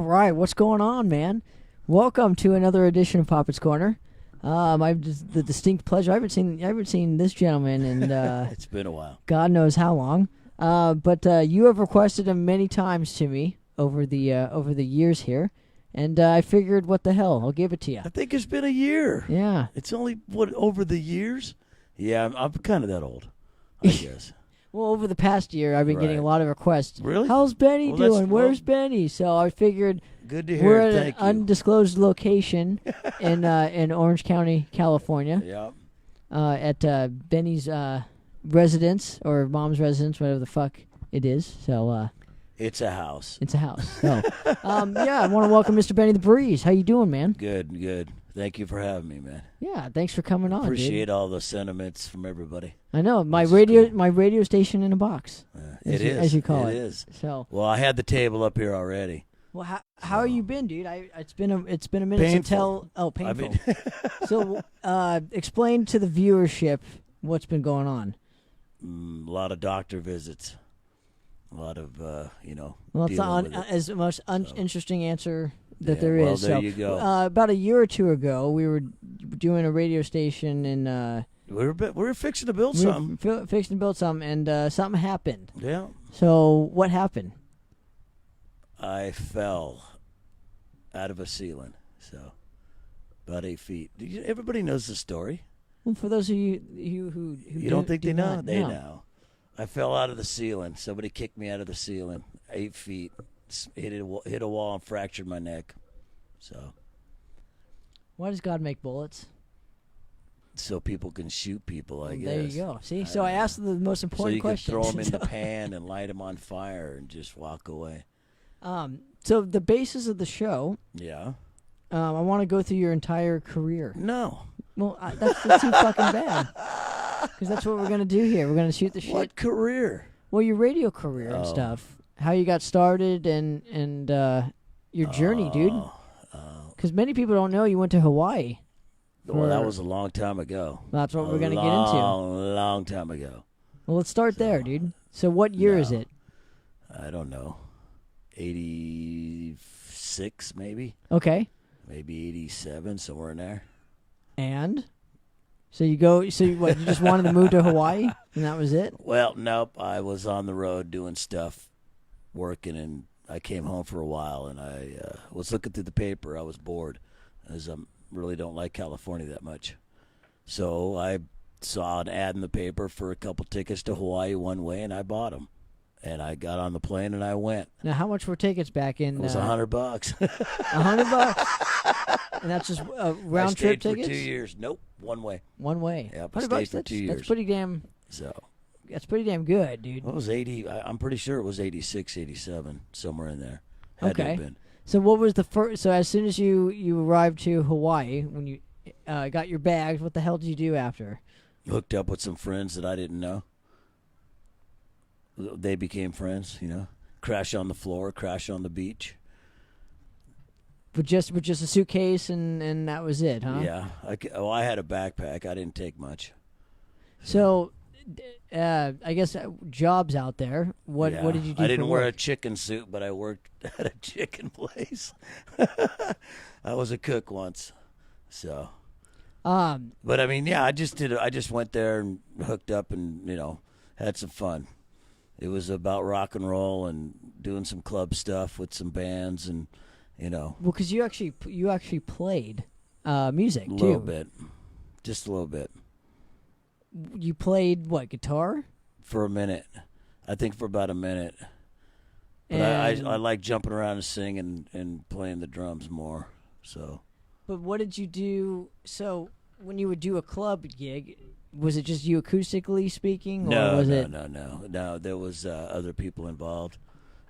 right, what's going on, man? Welcome to another edition of Poppett's Corner. I've just the distinct pleasure. I haven't seen this gentleman in it's been a while. God knows how long. But you have requested him many times to me over the years here, and I figured, what the hell, I'll give it to you. I think it's been a year. Yeah, It's only over the years. Yeah, I'm kind of that old, I guess. well, over the past year, I've been getting a Right. lot of requests. Really? How's Benny Well, that's- doing? Where's Benny? So I figured Good to hear. we're at an Thank you. undisclosed location in Orange County, California. Yeah. At Benny's residence or mom's residence, whatever the fuck it is. So It's a house. it's a house. So yeah, I want to welcome Mr. Benny the Breeze. How you doing, man? Good. Thank you for having me, man. Yeah, thanks for coming on. Appreciate Dude. all the sentiments from everybody. I know my This is radio, cool. my radio station in a box. It you- is. as you call it. It is. So Well, I had the table up here already. well, how are you been, dude? It's been a minute Painful. to tell. Oh, painful. I mean, So explain to the viewership what's been going on. a lot of doctor visits. A lot of, Well, it's dealing with it. as the most interesting answer that Yeah, there is. well, there So, you go. about a year or two ago, we were doing a radio station and we were fixing to build we something. were fixing to build something, and something happened. Yeah. So what happened? I fell out of a ceiling, so about 8 feet. Everybody knows the story. Well, for those of you who You don't think do they know? not They know. I fell out of the ceiling. Somebody kicked me out of the ceiling, 8 feet. Hit a wall and fractured my neck. So Why does God make bullets? people can shoot people, I guess. There you go. See, so I asked the most So important you can question. throw them in the pan and light them on fire and just walk away. So the basis of the show, Yeah. I want to go through your entire career. No. Well, that's too fucking bad. Because that's what we're gonna do here. We're gonna shoot the shit. What career? Well, your radio career and Oh. stuff, how you got started, and your journey, dude. Because many people don't know you went to Hawaii. Well, that For- was a long time ago. That's what we're gonna get into. Long time ago. Well, let's start there, dude. So, what year is No. it? I don't know. 86, maybe. Okay, Maybe 87, somewhere in there. and so you go. So you, what? You just wanted to move to Hawaii, and that was it. Well, nope. I was on the road doing stuff, working, and I came home for a while, and I was looking through the paper. I was bored, as I really don't like California that much. So I saw an ad in the paper for a couple tickets to Hawaii one way, and I bought them. And I got on the plane, and I went. Now, how much were tickets back in? It was $100. $100, and that's just round I trip stayed for tickets. 2 years. Nope, one way. One way. Yep, I $100. stayed for That's, 2 years. That's pretty damn. So That's pretty damn good, dude. what was 80? I'm pretty sure it was 86, 87, somewhere in there. Had to have Okay. been. So what was the first? So as soon as you arrived to Hawaii, when you got your bags, what the hell did you do after? Hooked up with some friends that I didn't know. They became friends, Crash on the floor, crash on the beach. With just a suitcase and that was it, huh? Yeah. I had a backpack. I didn't take much. So, I guess jobs out there. What did you do? I didn't for wear a work? chicken suit, but I worked at a chicken place. I was a cook once, so. But I mean, yeah, I just went there and hooked up and had some fun. It was about rock and roll and doing some club stuff with some bands and Well, because you actually played music a too. little bit, just a little bit You played what, guitar? for a minute. I think for about a minute. But And, I like jumping around and singing and playing the drums more. So But what did you do? So when you would do a club gig, was it just you acoustically speaking, or was it? No. There was other people involved.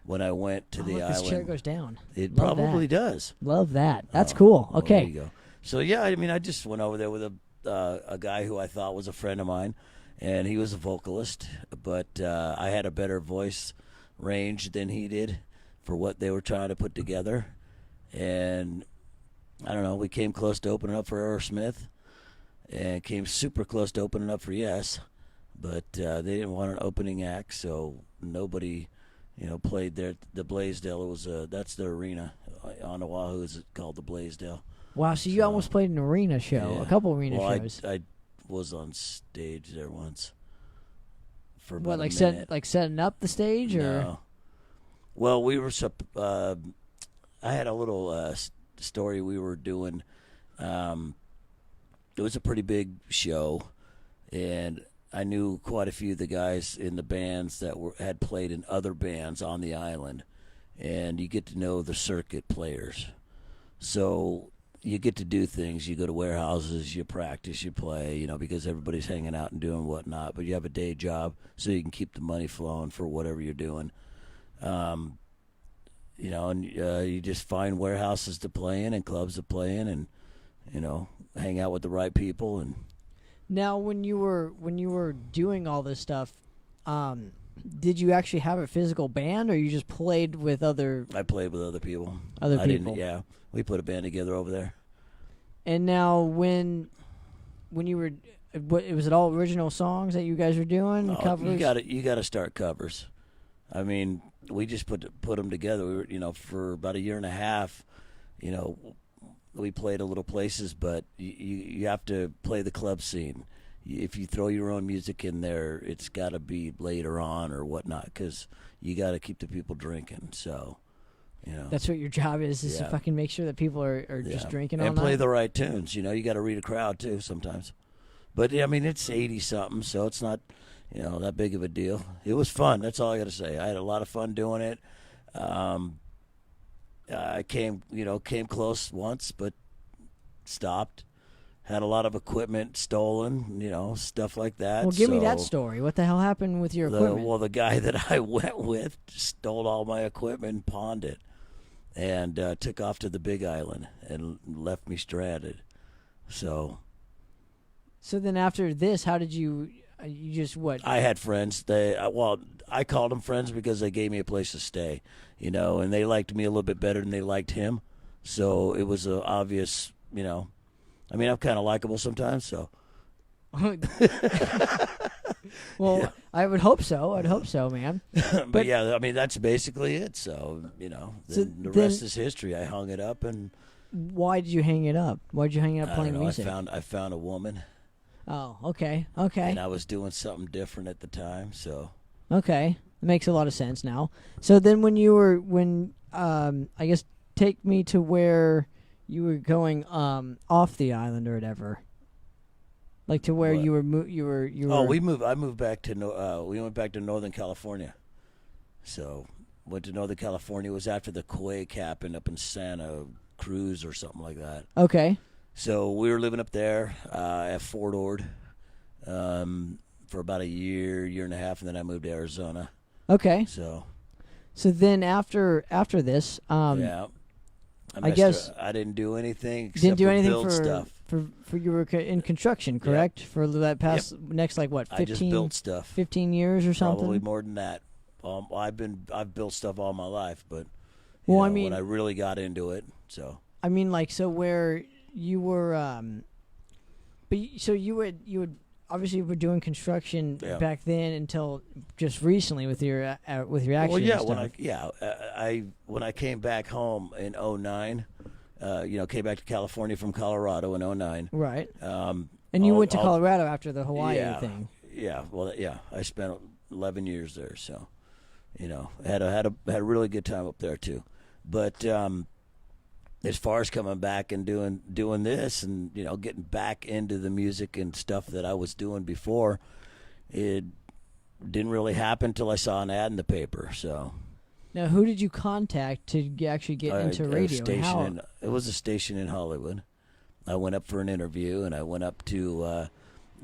When I went to the look, island, this chair goes down. it Love probably that. does. Love that. That's Oh, cool. well, Okay. there you go. So yeah, I mean, I just went over there with a guy who I thought was a friend of mine, and he was a vocalist, but I had a better voice range than he did for what they were trying to put together, and I don't know. We came close to opening up for Aerosmith, and came super close to opening up for Yes, but they didn't want an opening act, so nobody, played there. The Blaisdell, it was that's the arena on Oahu. It's called the Blaisdell. Wow, so you almost played an arena show, Yeah. a couple arena Well, shows. I was on stage there once for What, about like a minute. setting up the stage, or? No. Well, we were. I had a little story we were doing. It was a pretty big show, and I knew quite a few of the guys in the bands that had played in other bands on the island, and you get to know the circuit players. So you get to do things. You go to warehouses, you practice, you play, because everybody's hanging out and doing whatnot. But you have a day job, so you can keep the money flowing for whatever you're doing. And you just find warehouses to play in and clubs to play in, and hang out with the right people. And Now, when you were doing all this stuff, did you actually have a physical band, or you just played with other? I played with other people. Other I people. didn't. Yeah, we put a band together over there. And now, when you were, it was it all original songs that you guys were doing? Covers? You got to start covers. I mean, we just put them together. We were, for about a year and a half. We played a little places, but you have to play the club scene. If you throw your own music in there, it's got to be later on or whatnot, because you got to keep the people drinking. So, That's what your job is to fucking make sure that people are just drinking all and night. play the right tunes. You got to read a crowd too sometimes. But I mean, it's 80 something, so it's not that big of a deal. It was fun. That's all I got to say. I had a lot of fun doing it. I came close once, but stopped. Had a lot of equipment stolen, stuff like that. Well, give me that story. What the hell happened with your equipment? Well, the guy that I went with stole all my equipment and pawned it, and took off to the Big Island and left me stranded. So then after this, how did you just what? I had friends. I called them friends because they gave me a place to stay, and they liked me a little bit better than they liked him. So it was obvious, I mean, I'm kind of likable sometimes, so. Well, Yeah. I would hope so. I'd hope so, man. but yeah, I mean, that's basically it. So, the rest is history. I hung it up, and Why did you hang it up? Why did you hang it up I playing don't know, music? I found a woman, Oh, okay. and I was doing something different at the time, so. Okay. That makes a lot of sense now. So then I guess take me to where you were going off the island or whatever. Like to where What? you were Oh, I moved back to we went back to Northern California. So, went to Northern California. It was after the quake happened up in Santa Cruz or something like that. Okay. So we were living up there at Fort Ord for about a year and a half, and then I moved to Arizona. Okay. So then after this, yeah, I guess I didn't do anything except didn't do for anything build stuff. for you were in construction, correct? For that past next what 15, I just built stuff. 15 years or something. Probably more than that. I've built stuff all my life, but Well, when I really got into it, so. I mean, like, so where you were, so you would obviously were doing construction back then until just recently with your action. Well, yeah, stuff. when I came back home in 2009, came back to California from Colorado in 2009. Right. And you went to Colorado after the Hawaii thing. Yeah. Well, yeah, I spent 11 years there, so had a really good time up there too. But as far as coming back and doing this and getting back into the music and stuff that I was doing before, it didn't really happen until I saw an ad in the paper. So now, who did you contact to actually get into radio? It was a station in Hollywood. I went up for an interview, and I went up to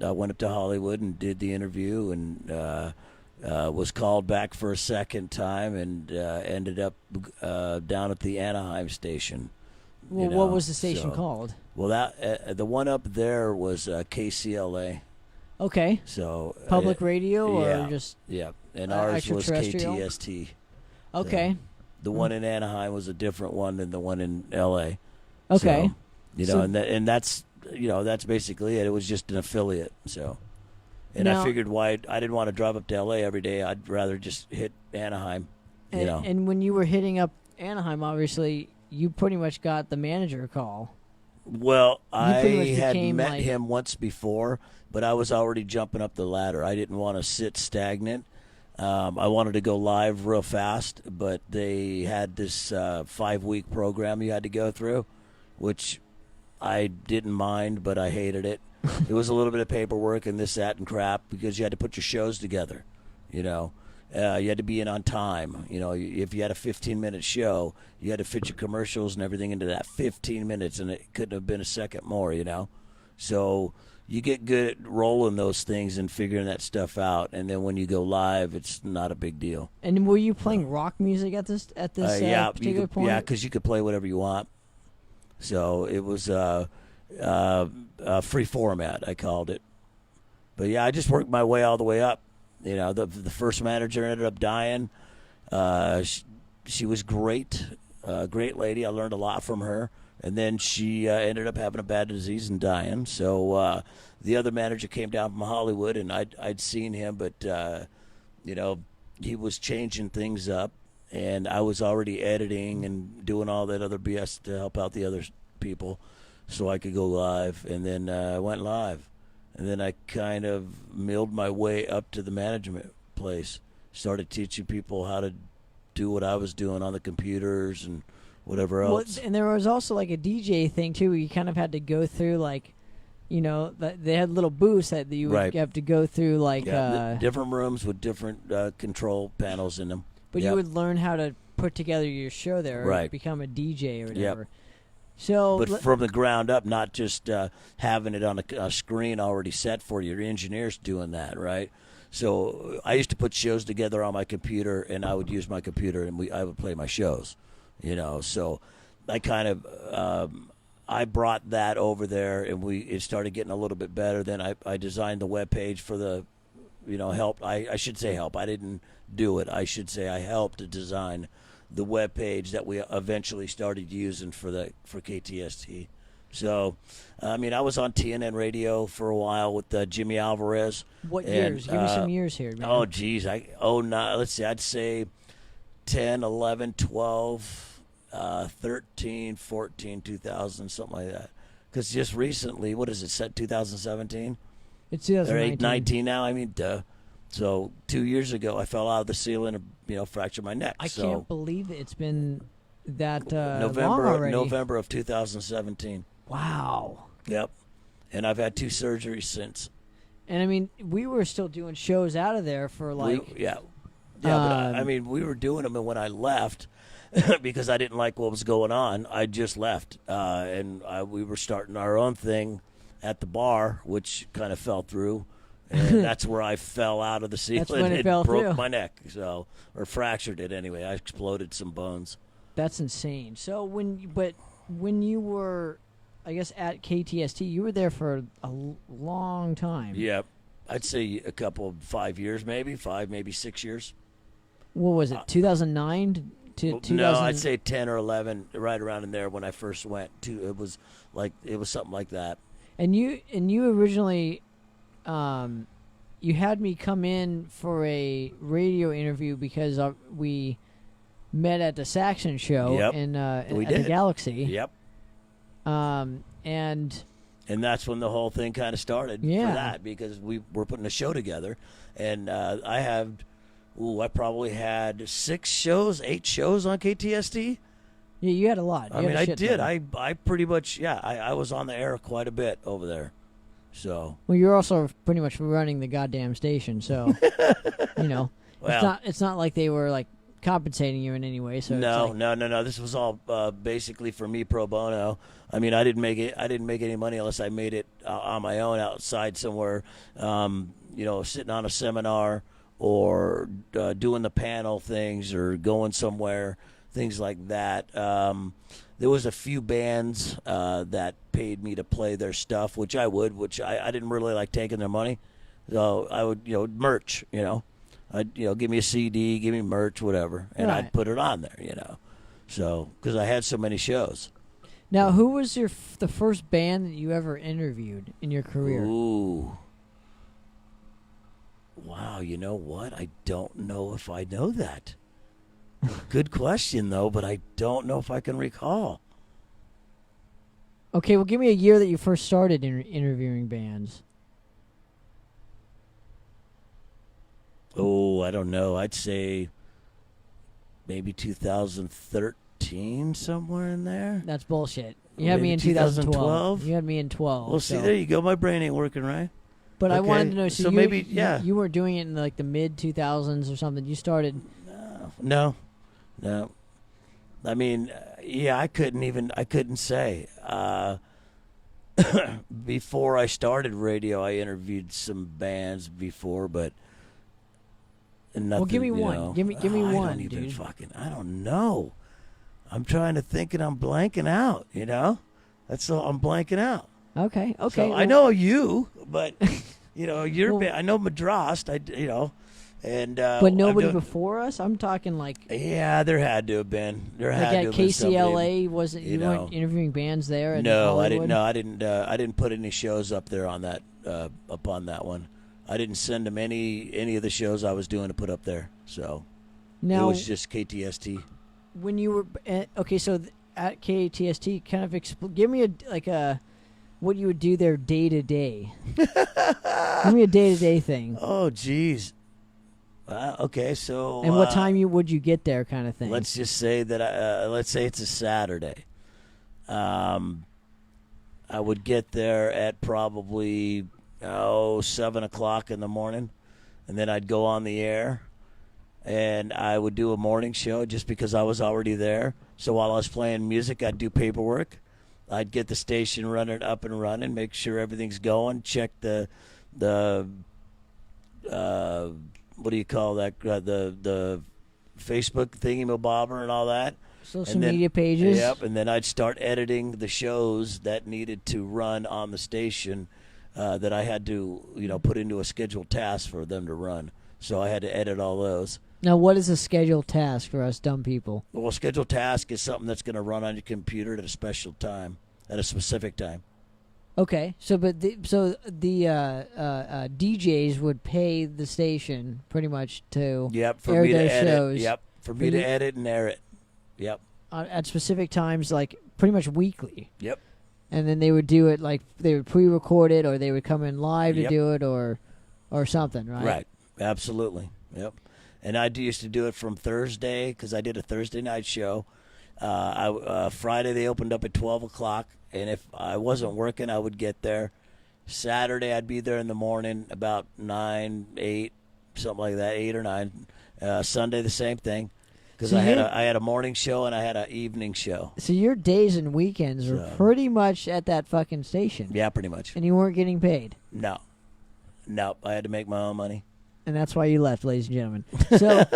Hollywood and did the interview, and was called back for a second time, and ended up down at the Anaheim station. Well, what was the station called? Well, that the one up there was KCLA. Okay. So public radio or just and ours was extraterrestrial? KTST. Okay. The one in Anaheim was a different one than the one in LA. Okay. So, and that's that's basically it. It was just an affiliate. So, and I figured I didn't want to drive up to LA every day. I'd rather just hit Anaheim. And when you were hitting up Anaheim, obviously you pretty much got the manager call. Well, I had became, met like- him once before, but I was already jumping up the ladder. I didn't want to sit stagnant. I wanted to go live real fast, but they had this 5-week program you had to go through, which I didn't mind, but I hated it. It was a little bit of paperwork and this, that, and crap because you had to put your shows together, you know. You had to be in on time. You know, if you had a 15-minute show, you had to fit your commercials and everything into that 15 minutes, and it couldn't have been a second more, you know. So you get good at rolling those things and figuring that stuff out, and then when you go live, it's not a big deal. And were you playing rock music at this particular point? Yeah, because you could play whatever you want. So it was a free format, I called it. But yeah, I just worked my way all the way up. You know, the first manager ended up dying. She was great, great lady. I learned a lot from her. And then she ended up having a bad disease and dying. So the other manager came down from Hollywood, and I'd seen him, but, you know, he was changing things up. And I was already editing and doing all that other BS to help out the other people so I could go live. And then I went live. And then I kind of milled my way up to the management place. Started teaching people how to do what I was doing on the computers and whatever else. Well, and there was also like a DJ thing too, where you kind of had to go through like, you know, they had little booths that you would have to go through like different rooms with different control panels in them. But you would learn how to put together your show there, or become a DJ or whatever. Yep. So, but from the ground up, not just having it on a screen already set for you. Your engineers doing that, right? So I used to put shows together on my computer, and I would use my computer, and I would play my shows, you know. So I kind of I brought that over there, and it started getting a little bit better. Then I designed the web page for the, you know, help. I should say help. I didn't do it. I should say I helped to design the web page that we eventually started using for KTST. So, I mean, I was on TNN radio for a while with Jimmy Alvarez. What years? Give me some years here, man. Oh, geez. Let's see. I'd say 10, 11, 12, 13, 14, 2000, something like that. Because just recently, what is it, set 2017? It's 2019. Or 19 now? I mean, duh. So 2 years ago, I fell out of the ceiling and, you know, fractured my neck. I can't believe it's been that November, long already. November of 2017. Wow. Yep. And I've had 2 surgeries since. And, I mean, we were still doing shows out of there for, like... But I mean, we were doing them, and when I left, because I didn't like what was going on, I just left. And we were starting our own thing at the bar, which kind of fell through. And that's where I fell out of the ceiling and broke my neck, or fractured it anyway. I exploded some bones. That's insane. So when you were, I guess, at KTST, you were there for a long time. Yep, I'd say a couple, 5 years, maybe 6 years. What was it? 2009 to 2000? No, I'd say 10 or 11, right around in there when I first went. It was something like that. And you originally. You had me come in for a radio interview because we met at the Saxon show at the Galaxy. Yep. And that's when the whole thing kind of started for that, because we were putting a show together, and I probably had 8 shows on KTST. Yeah, you had a lot. I did. I pretty much, I was on the air quite a bit over there. So. Well, you're also pretty much running the goddamn station, so you know, it's not like they were like compensating you in any way. So no. This was all basically for me pro bono. I mean, I didn't make any money unless I made it on my own outside somewhere. You know, sitting on a seminar or doing the panel things or going somewhere, things like that. There was a few bands that paid me to play their stuff, which I didn't really like taking their money. So I would, merch, I'd, give me a CD, give me merch, whatever, and I'd put it on there, So, because I had so many shows. Now, who was the first band that you ever interviewed in your career? Ooh. Wow, you know what? I don't know if I know that. Good question, though, but I don't know if I can recall. Okay, well, give me a year that you first started interviewing bands. Oh, I don't know. I'd say maybe 2013, somewhere in there. That's bullshit. You had Maybe me in 2012. You had me in 12. Well, see, there you go. My brain ain't working right. But okay. I wanted to know. So you, maybe, yeah. You weren't doing it in like the mid 2000s or something. You started. No. I mean, yeah, I couldn't say. Before I started radio, I interviewed some bands before, but nothing. Well, give me one. Give me one, dude. I don't know. I'm trying to think and I'm blanking out. That's all. I'm blanking out. Okay. So well, I know you, but you're. Well, I know Madras. And but nobody before us. I'm talking like. Yeah, there had to have been. There had to have been somebody. KCLA wasn't you weren't interviewing bands there? No, I didn't. No, I didn't. I didn't put any shows up there on that. Up on that one, I didn't send them any of the shows I was doing to put up there. So now, it was just KTST. When you were okay, so at KTST, kind of give me a what you would do there day to day. Give me a day to day thing. Oh, geez. Okay, so and what time would you get there, kind of thing? Let's just say that let's say it's a Saturday. I would get there at probably 7:00 in the morning, and then I'd go on the air, and I would do a morning show just because I was already there. So while I was playing music, I'd do paperwork. I'd get the station running up and running, make sure everything's going, check the what do you call that? The Facebook thingy-mabobber and all that. Social media pages. Yep, and then I'd start editing the shows that needed to run on the station that I had to, put into a scheduled task for them to run. So I had to edit all those. Now, what is a scheduled task for us dumb people? Well, a scheduled task is something that's going to run on your computer at a special time, at a specific time. Okay, so the DJs would pay the station pretty much to air their shows. Yep, for me to edit and air it. Yep. At specific times, like pretty much weekly. Yep. And then they would do it like they would pre-record it, or they would come in live to do it, or something, right? Right. Absolutely. Yep. And I used to do it from Thursday because I did a Thursday night show. Friday they opened up at 12:00. And if I wasn't working, I would get there. Saturday, I'd be there in the morning about 9, 8, something like that, 8 or 9. Sunday, the same thing, because I had a morning show and I had an evening show. So your days and weekends were pretty much at that fucking station. Yeah, pretty much. And you weren't getting paid. No, I had to make my own money. And that's why you left, ladies and gentlemen. So,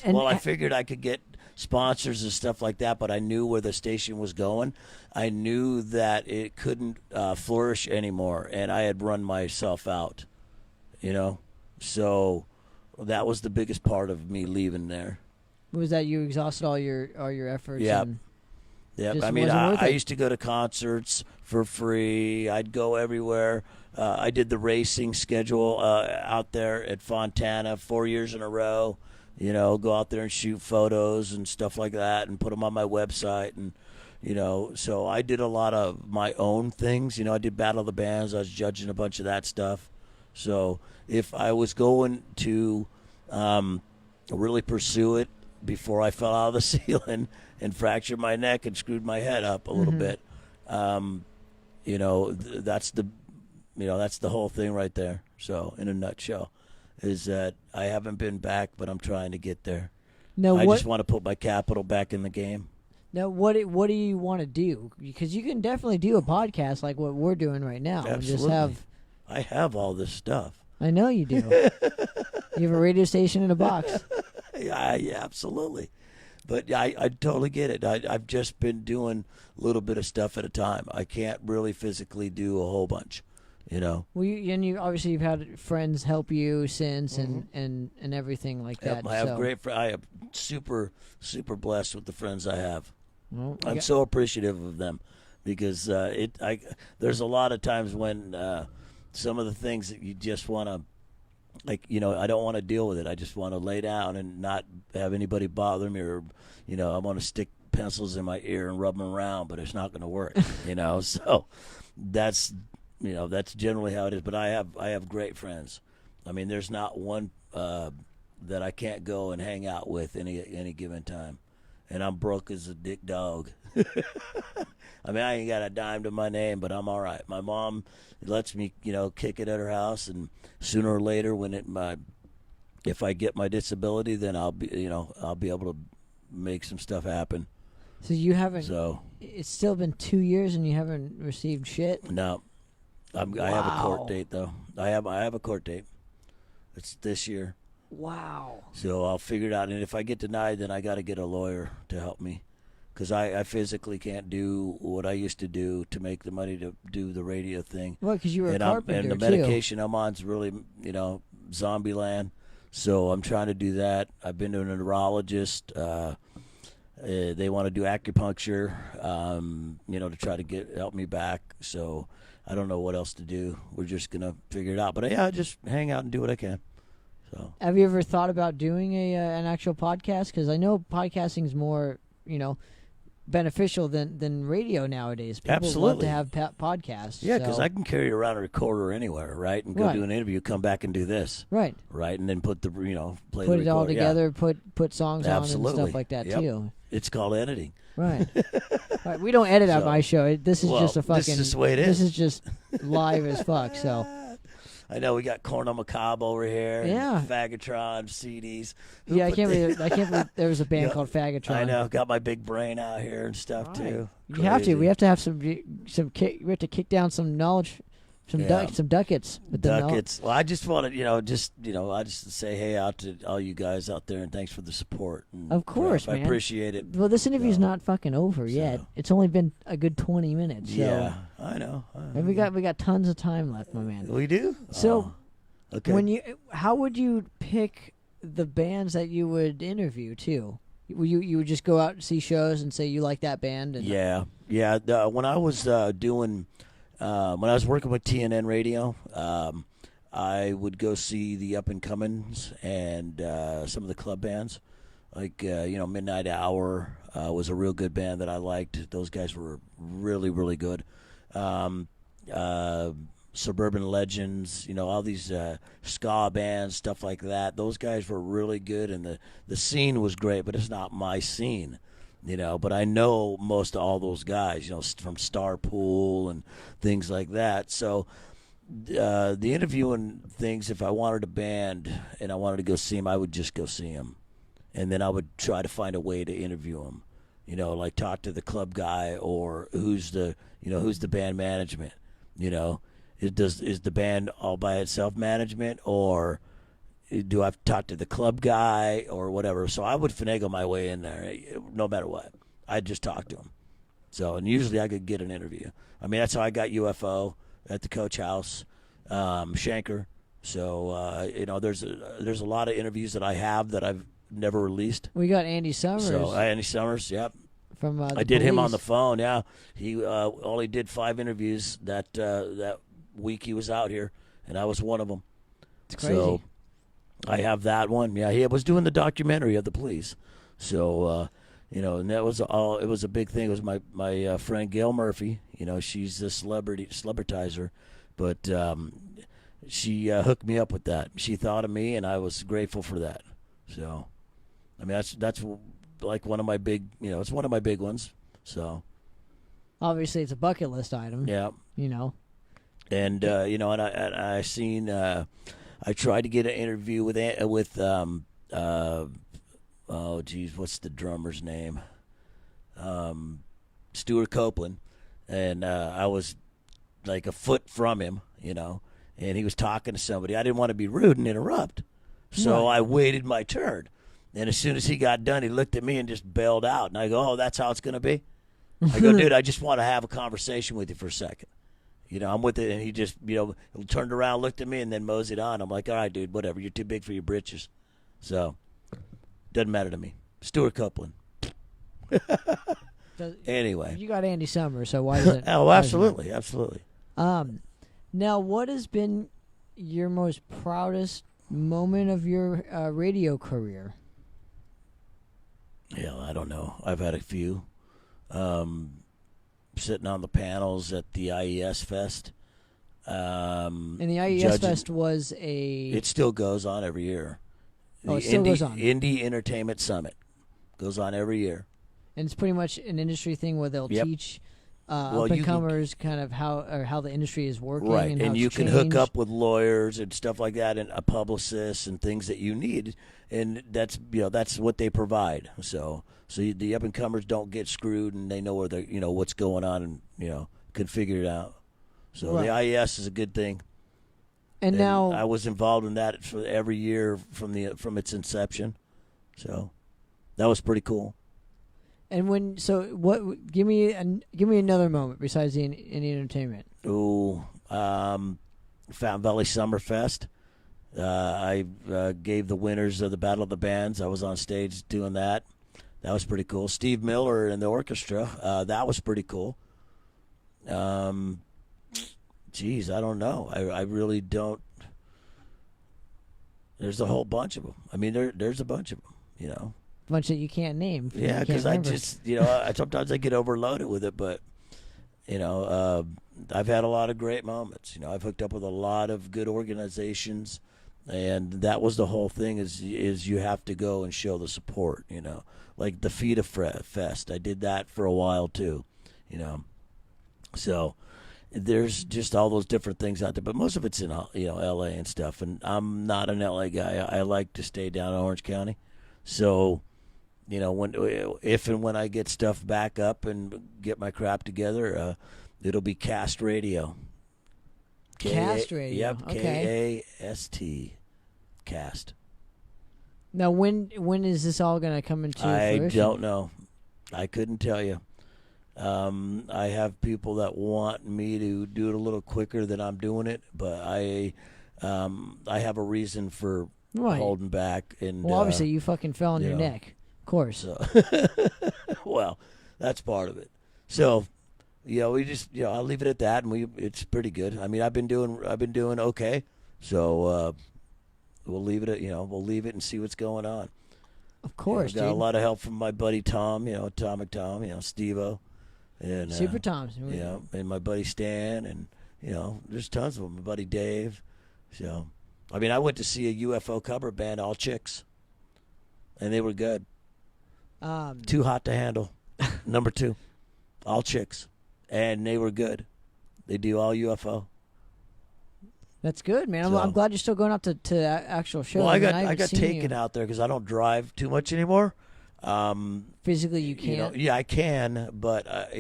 I figured I could get sponsors and stuff like that, but I knew where the station was going. I knew that it couldn't flourish anymore, and I had run myself out, So that was the biggest part of me leaving there. Was that you exhausted all your efforts? Yeah. Yep. I mean, I used to go to concerts for free. I'd go everywhere. I did the racing schedule out there at Fontana 4 years in a row. Go out there and shoot photos and stuff like that and put them on my website. And, so I did a lot of my own things. I did Battle of the Bands. I was judging a bunch of that stuff. So if I was going to really pursue it before I fell out of the ceiling and fractured my neck and screwed my head up a little bit, that's the whole thing right there. So in a nutshell. Is that I haven't been back, but I'm trying to get there. I just want to put my capital back in the game. Now, what do you want to do? Because you can definitely do a podcast like what we're doing right now. Absolutely. And just I have all this stuff. I know you do. You have a radio station in a box. Yeah, absolutely. But I totally get it. I've just been doing a little bit of stuff at a time. I can't really physically do a whole bunch. Well, you obviously you've had friends help you since, and everything like that. I have great friends. I am super blessed with the friends I have. Well, I'm so appreciative of them because there's a lot of times when some of the things that you just want to like, I don't want to deal with it. I just want to lay down and not have anybody bother me, or, I want to stick pencils in my ear and rub them around, but it's not going to work, So that's, that's generally how it is. But I have great friends. I mean, there's not one that I can't go and hang out with any given time. And I'm broke as a dick dog. I mean, I ain't got a dime to my name, but I'm all right. My mom lets me, kick it at her house, and sooner or later, if I get my disability, then I'll be able to make some stuff happen. So you haven't. So it's still been 2 years, and you haven't received shit. No, I have a court date though. I have a court date. It's this year. Wow. So I'll figure it out, and if I get denied, then I got to get a lawyer to help me. Because I physically can't do what I used to do to make the money to do the radio thing. Well, because you were a carpenter, and the medication I'm on is really, zombie land. So I'm trying to do that. I've been to a neurologist. They want to do acupuncture, to try to help me back. So I don't know what else to do. We're just going to figure it out. But, yeah, just hang out and do what I can. So. Have you ever thought about doing an actual podcast? Because I know podcasting is more, beneficial than radio nowadays. People Absolutely. love to have podcasts. Yeah, because I can carry around a recorder anywhere, right? And go do an interview, come back and do this. Right. Right, and then put the, play the recorder. Put it all together, put songs Absolutely. on and stuff like that, too. It's called editing. Right. Right. We don't edit on my show. This is just a fucking... This is just the way it is. This is just live as fuck, so... I know we got Corn on Macabre over here. Yeah. Faggotron, CDs. I can't believe there was a band called Faggotron. I know. Got my big brain out here and stuff, too. You have to. We have to have some kick. We have to kick down some knowledge, some ducats. Ducats. Well, I just wanted, I just say hey out to all you guys out there, and thanks for the support. And of course, man. I appreciate it. Well, this interview's not fucking over yet. It's only been a good 20 minutes. So. Yeah, I know. And we got tons of time left, my man. We do. So, okay. How would you pick the bands that you would interview too? You would just go out and see shows and say you like that band? And yeah. When I was doing. When I was working with TNN Radio, I would go see the Up and Comings and some of the club bands. Like, Midnight Hour was a real good band that I liked. Those guys were really, really good. Suburban Legends, all these ska bands, stuff like that. Those guys were really good, and the scene was great, but it's not my scene. But I know most of all those guys, from Star Pool and things like that. So the interviewing things, if I wanted a band and I wanted to go see them, I would just go see them. And then I would try to find a way to interview them, like talk to the club guy or who's the band management, is the band all by itself management, or do I have to talk to the club guy or whatever? So I would finagle my way in there no matter what. I'd just talk to him. So, and usually I could get an interview. I mean, that's how I got UFO at the Coach House, Shanker. So, there's a lot of interviews that I have that I've never released. We got Andy Summers. So, Andy Summers, yep. From I did him on the phone, yeah. He only did 5 interviews that week he was out here, and I was one of them. It's crazy. So, I have that one. Yeah, he was doing the documentary of the police. So, and that was all. It was a big thing. It was my friend Gail Murphy. She's a celebritizer, but she hooked me up with that. She thought of me, and I was grateful for that. So, I mean, that's like one of my big. It's one of my big ones. So, obviously, it's a bucket list item. Yeah. And and I seen. I tried to get an interview with what's the drummer's name? Stuart Copeland, and I was like a foot from him, and he was talking to somebody. I didn't want to be rude and interrupt, so I waited my turn. And as soon as he got done, he looked at me and just bailed out. And I go, "Oh, that's how it's going to be." I go, "Dude, I just want to have a conversation with you for a second. I'm with it," and he just, turned around, looked at me, and then moseyed on. I'm like, all right, dude, whatever. You're too big for your britches. So, doesn't matter to me. Stuart Copeland. Anyway. You got Andy Summers, so why is it? Oh, absolutely. Now, what has been your most proudest moment of your radio career? Yeah, I don't know. I've had a few. Sitting on the panels at the IES Fest. And the IES Fest was It still goes on every year. It still goes on. Indie Entertainment Summit goes on every year. And it's pretty much an industry thing where they'll teach up-and-comers kind of how the industry is working. Right, and and you can changed. hook up with lawyers and stuff like that, and a publicist and things that you need, and that's what they provide. So the up-and-comers don't get screwed, and they know where they what's going on, and can figure it out. So the IES is a good thing. And now I was involved in that for every year from its inception, so that was pretty cool. And what? Give me another moment besides the Indie Entertainment. Ooh, Fountain Valley Summerfest. I gave the winners of the Battle of the Bands. I was on stage doing that. That was pretty cool. Steve Miller and the orchestra. That was pretty cool. Geez, I don't know. I really don't. There's a whole bunch of them. I mean, there's a bunch of them. Bunch that you can't name. Yeah, because I just, sometimes I get overloaded with it, but, I've had a lot of great moments. I've hooked up with a lot of good organizations, and that was the whole thing is you have to go and show the support, like the FIDA Fest. I did that for a while, too, So there's just all those different things out there, but most of it's in, L.A. and stuff, and I'm not an L.A. guy. I like to stay down in Orange County, so... if and when I get stuff back up and get my crap together, it'll be Cast Radio. Cast Radio. Yep, okay. KAST. Cast. Now, when is this all going to come into fruition? I don't know. I couldn't tell you. I have people that want me to do it a little quicker than I'm doing it, but I have a reason for holding back. And well, obviously, you fucking fell on your neck. Course. So, well, that's part of it. So, we just, I'll leave it at that, and it's pretty good. I mean, I've been doing okay. So, we'll leave it and see what's going on. Of course, got a lot of help from my buddy Tom, Atomic Tom, Steve-O, and Super Toms, and my buddy Stan, and there's tons of them. My buddy Dave. So, I mean, I went to see a UFO cover band, all chicks, and they were good. Too Hot to Handle, number 2, all chicks, and they were good. They do all UFO. That's good, man. I'm glad you're still going out to actual shows. Well, I got taken out there because I don't drive too much anymore. Physically, you can't. Yeah, I can, but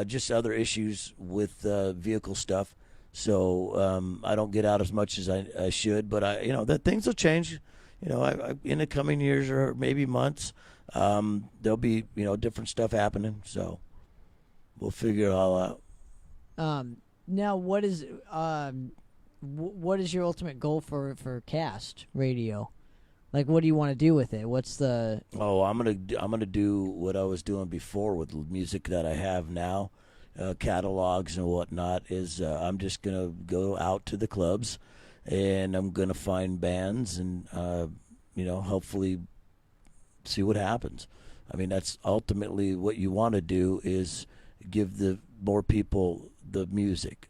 just other issues with vehicle stuff. So I don't get out as much as I should. But that things will change. In the coming years or maybe months. There'll be different stuff happening, so we'll figure it all out. Now, what is your ultimate goal for Cast Radio? Like, what do you want to do with it? What's the? Oh, I'm gonna do what I was doing before with music that I have now, catalogs and whatnot. Is I'm just gonna go out to the clubs, and I'm gonna find bands and hopefully see what happens. I mean, that's ultimately what you want to do is give the more people the music.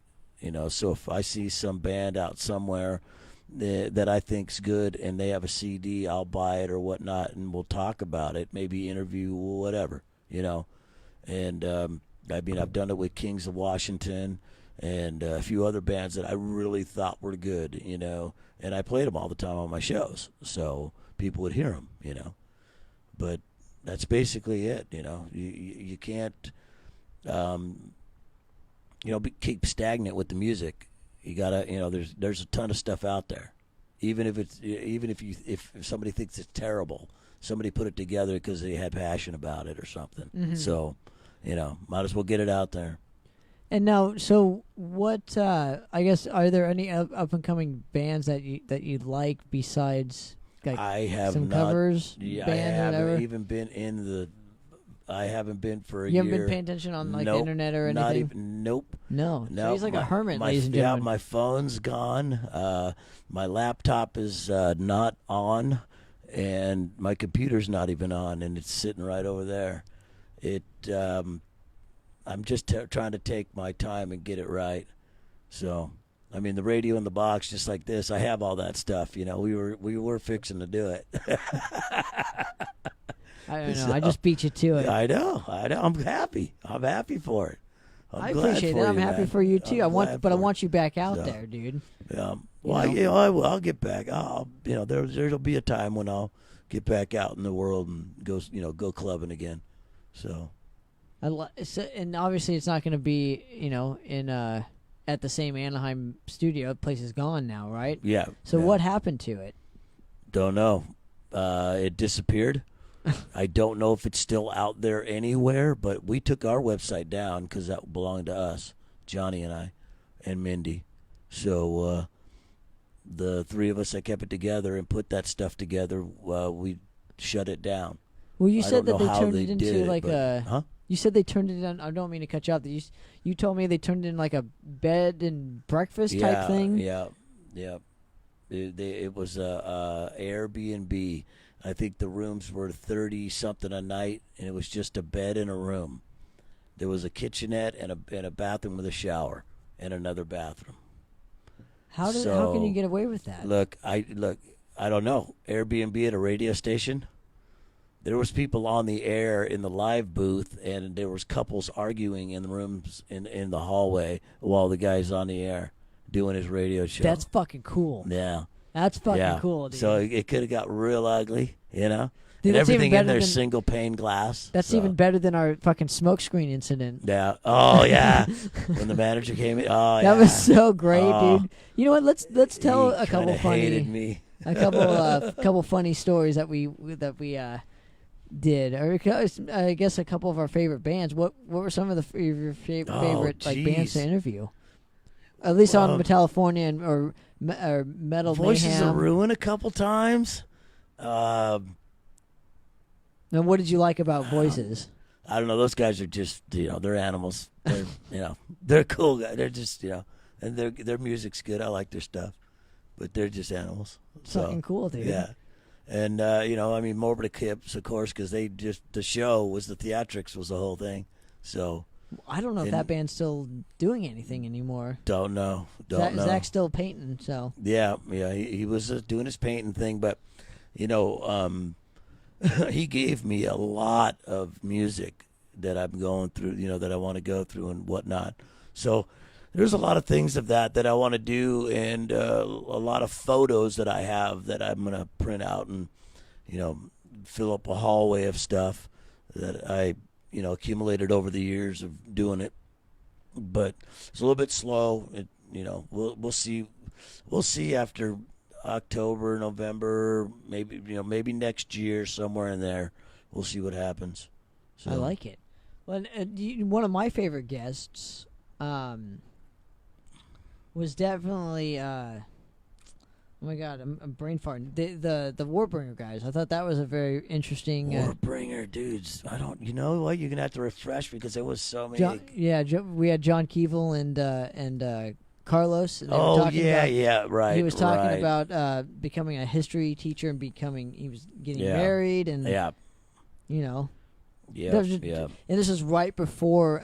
So if I see some band out somewhere that I think's good and they have a CD, I'll buy it or whatnot, and we'll talk about it, maybe interview, whatever, And I mean, I've done it with Kings of Washington and a few other bands that I really thought were good, and I played them all the time on my shows, so people would hear them, But that's basically it, You can't, keep stagnant with the music. You gotta, there's a ton of stuff out there. Even if somebody thinks it's terrible, somebody put it together because they had passion about it or something. Mm-hmm. So, might as well get it out there. And now, so what? I guess are there any up and coming bands that you like besides? Like I have some not, covers. Yeah, band I haven't or whatever? even been in the I haven't been for a year. year. You haven't been paying attention on like nope, the internet or anything? Not even, nope. No. No, So he's like a hermit, ladies and yeah, gentlemen. my phone's gone. My laptop is not on, and my computer's not even on, and it's sitting right over there. I'm just trying to take my time and get it right. So, I mean, the radio in the box, just like this, I have all that stuff. You know, we were fixing to do it. I don't know. I just beat you to it. I know. I'm happy. I'm happy for it. I appreciate that. I'm happy for you too. I want you back out there, dude. Yeah. Well, I'll get back. There'll be a time when I'll get back out in the world and go clubbing again. So. And obviously, it's not going to be in at the same Anaheim studio. The place is gone now, right? Yeah. So what happened to it? Don't know. It disappeared. I don't know if it's still out there anywhere, but we took our website down because that belonged to us, Johnny and I, and Mindy. So the three of us that kept it together and put that stuff together, we shut it down. Well, you said that they turned it into like a. Huh? You said they turned it in. I don't mean to cut you off. You told me they turned it in like a bed and breakfast type thing. Yeah. It was a Airbnb. I think the rooms were 30-something a night, and it was just a bed and a room. There was a kitchenette and a bathroom with a shower and another bathroom. How can you get away with that? Look, I don't know. Airbnb at a radio station. There was people on the air in the live booth, and there was couples arguing in the rooms in the hallway while the guy's on the air doing his radio show. That's fucking cool. Yeah. That's fucking cool, dude. So it could have got real ugly, Dude, and everything in there's single pane glass. That's even better than our fucking smokescreen incident. Yeah. Oh yeah. When the manager came in. Oh yeah. That was so great, dude. You know what? Let's tell a couple funny. Hated me. A couple funny stories that we did, or I guess a couple of our favorite bands. What were some of your favorite like bands to interview? At least on Metallifornia or Metal Voices Mayhem. of Ruin a couple times. Now, what did you like about Voices? I don't know. Those guys are just they're animals. They're they're cool guys. They're just and their music's good. I like their stuff, but they're just animals. Fucking cool, dude. Yeah. And Morbid Hips, of course, because the show was the theatrics was the whole thing. So I don't know if that band's still doing anything anymore. Don't know. Zach's still painting, so yeah. He was doing his painting thing, but he gave me a lot of music that I'm going through, that I want to go through and whatnot. So there's a lot of things of that I want to do, and a lot of photos that I have that I'm going to print out and, fill up a hallway of stuff that I, accumulated over the years of doing it. But it's a little bit slow. We'll see. We'll see after October, November, maybe next year, somewhere in there. We'll see what happens. So. I like it. Well, one of my favorite guests was definitely oh my god, I'm brain farting. The Warbringer guys. I thought that was a very interesting Warbringer dudes. I don't. You know what? You're gonna have to refresh because there was so many. We had John Keevel and Carlos. Right. He was talking about becoming a history teacher and he was getting married and Yeah. And this is right before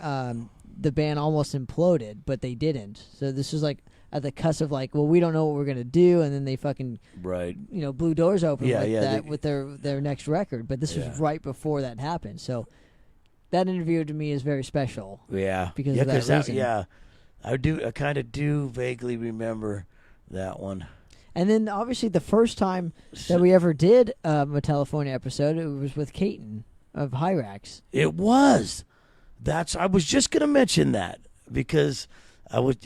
the band almost imploded, but they didn't. So this was like at the cusp of like, well, we don't know what we're gonna do, and then they fucking blew doors open with their next record. But this was right before that happened. So that interview to me is very special. Yeah, because of that reason. I kind of do vaguely remember that one. And then obviously the first time that we ever did a Metallifornia episode, it was with Caton of Hyrax. It was. I was just gonna mention that because. I was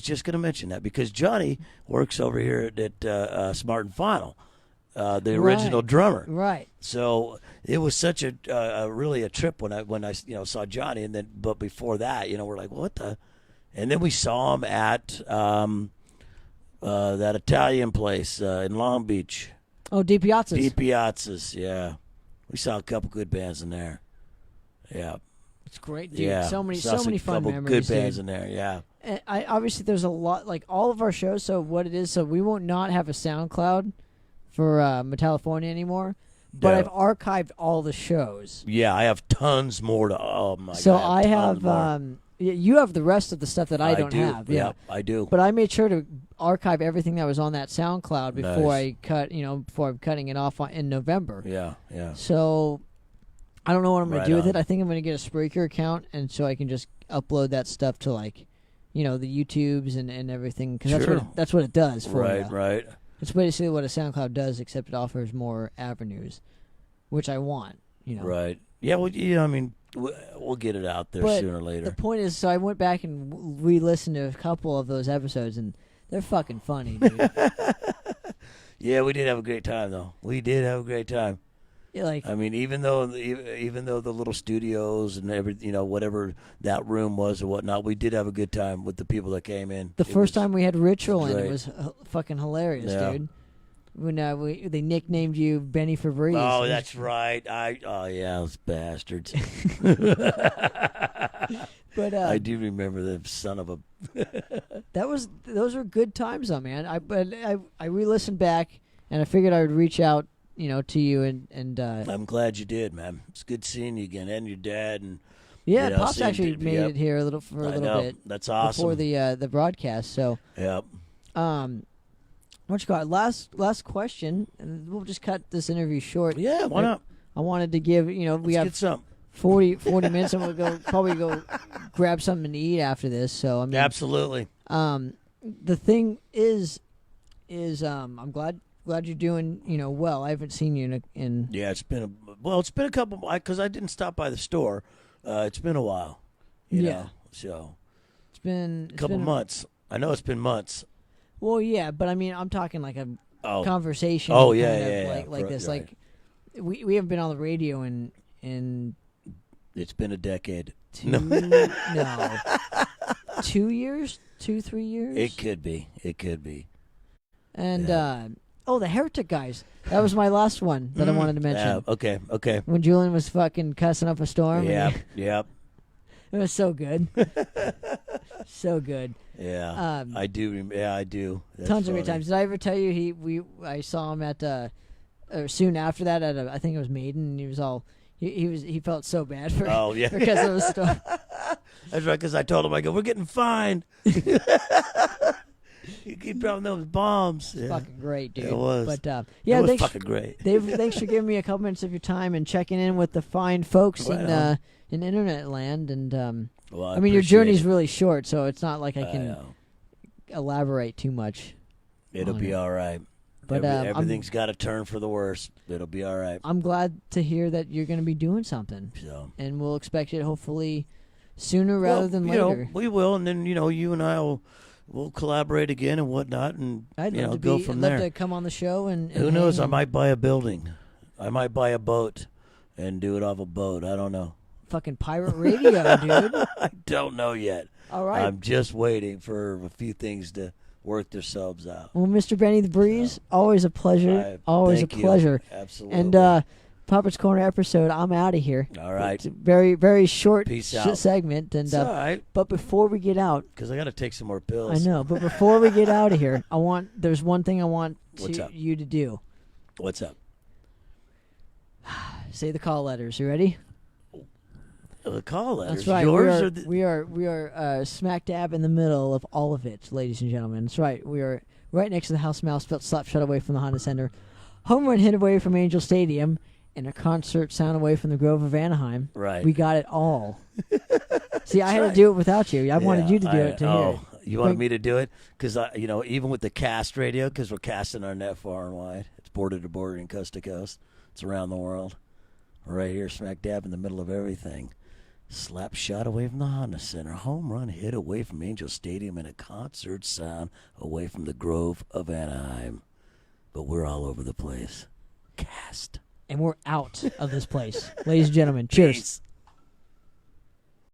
just going to mention that because Johnny works over here at Smart and Final, the original drummer. Right. So it was such a really a trip when I saw Johnny, and then but before that, we're like, what the? And then we saw him at that Italian place in Long Beach. Oh, Di Piazza's. Di Piazza's, yeah. We saw a couple good bands in there. Yeah. It's great, dude. Yeah. So many fun couple memories. Good bands dude. in there. Yeah. And obviously there's a lot, like all of our shows. So what it is, so we won't not have a SoundCloud for Metallifornia anymore. But Yeah. I've archived all the shows. Yeah, I have tons more to. Oh my god! So I have tons you have the rest of the stuff that I don't do. have. Yeah, I do. But I made sure to archive everything that was on that SoundCloud before Nice. before I'm cutting it off in November. Yeah. So I don't know what I'm going Right to do with on. it. I think I'm going to get a Spreaker account, and so I can just upload that stuff to the YouTubes and everything, because that's what it does for you. Right. It's basically what a SoundCloud does, except it offers more avenues, which I want. Right. Yeah. Well, I mean, we'll get it out there But sooner or later. the point is, so I went back and re-listened to a couple of those episodes, and they're fucking funny, dude. Yeah, we did have a great time, though. We did have a great time. Yeah, I mean, even though the little studios and whatever that room was or whatnot, we did have a good time with the people that came in. The first time we had Ritual in, great. it was fucking hilarious, Yeah. dude. When they nicknamed you Benny Febreze. Oh, that's right. Yeah, those bastards. But I do remember the son of a. those were good times, though, man. I re-listened back, and I figured I would reach out, to you and. I'm glad you did, man. It's good seeing you again, and your dad, and. Yeah, You know, Pops actually made yep. it here a little bit. That's awesome. Before the broadcast, so. Yep. What you got? Last question, and we'll just cut this interview short. Yeah, why not? I wanted to give we Let's have get some. 40 minutes, and we'll probably go grab something to eat after this. So I mean, Absolutely. the thing is I'm glad you're doing well. I haven't seen you in Yeah, it's been a couple, because I didn't stop by the store. It's been a while. You know, so it's been a couple months. I know it's been months. Well, yeah, but I mean, I'm talking like a conversation. Oh, yeah, kind of yeah. like this. Right. Like we haven't been on the radio in It's been a decade. 2 years, 3 years. It could be. And Yeah. the Heretic guys. That was my last one that I wanted to mention. Okay. When Julian was fucking cussing up a storm. Yep. It was so good. So good. Yeah. I do. I do. That's Tons funny. of great times. Did I ever tell you I saw him at soon after that at I think it was Maiden, and he was all he felt so bad for because of the storm. That's right, because I told him, I go, we're getting fined. You keep dropping those bombs. It's fucking great, dude. It was. But it was thanks, fucking great. Dave, thanks for giving me a couple minutes of your time and checking in with the fine folks in internet land. And Well, I mean, your journey's really short, so it's not like I can know. elaborate too much. It'll be all right. But everything's got to turn for the worse. It'll be all right. I'm glad to hear that you're going to be doing something, So. and we'll expect it hopefully sooner rather than later. We will, and then you and I we'll collaborate again and whatnot, and I'd love to go from I'd there. love to come on the show and Who knows? I and might buy a building. I might buy a boat and do it off a boat. I don't know. fucking pirate radio, dude. I don't know yet. All right. I'm just waiting for a few things to work themselves out. Well, Mr. Benny the Breeze, always a pleasure. Always a Thank you. pleasure. Absolutely. And Puppet's Corner episode, I'm out of here. All right. It's a very, very short Peace out. segment. And It's all right, but before we get out, because I got to take some more pills. I know. But before we get out of here, there's one thing I want What's up? you to do. What's up? Say the call letters. You ready? The call letters. That's right. Yours we are smack dab in the middle of all of it, ladies and gentlemen. That's right. We are right next to the House Mouse, built slap shot away from the Honda Center, home run hit away from Angel Stadium, and a concert sound away from the Grove of Anaheim. Right. We got it all. See, I had to do it without you. I wanted you to do it to hear it. You wanted me to do it? Because, even with the cast radio, because we're casting our net far and wide. It's border to border and coast to coast. It's around the world. We're right here, smack dab in the middle of everything. Slap shot away from the Honda Center. Home run hit away from Angel Stadium, and a concert sound away from the Grove of Anaheim. But we're all over the place. Cast. And we're out of this place. Ladies and gentlemen, cheers. Peace.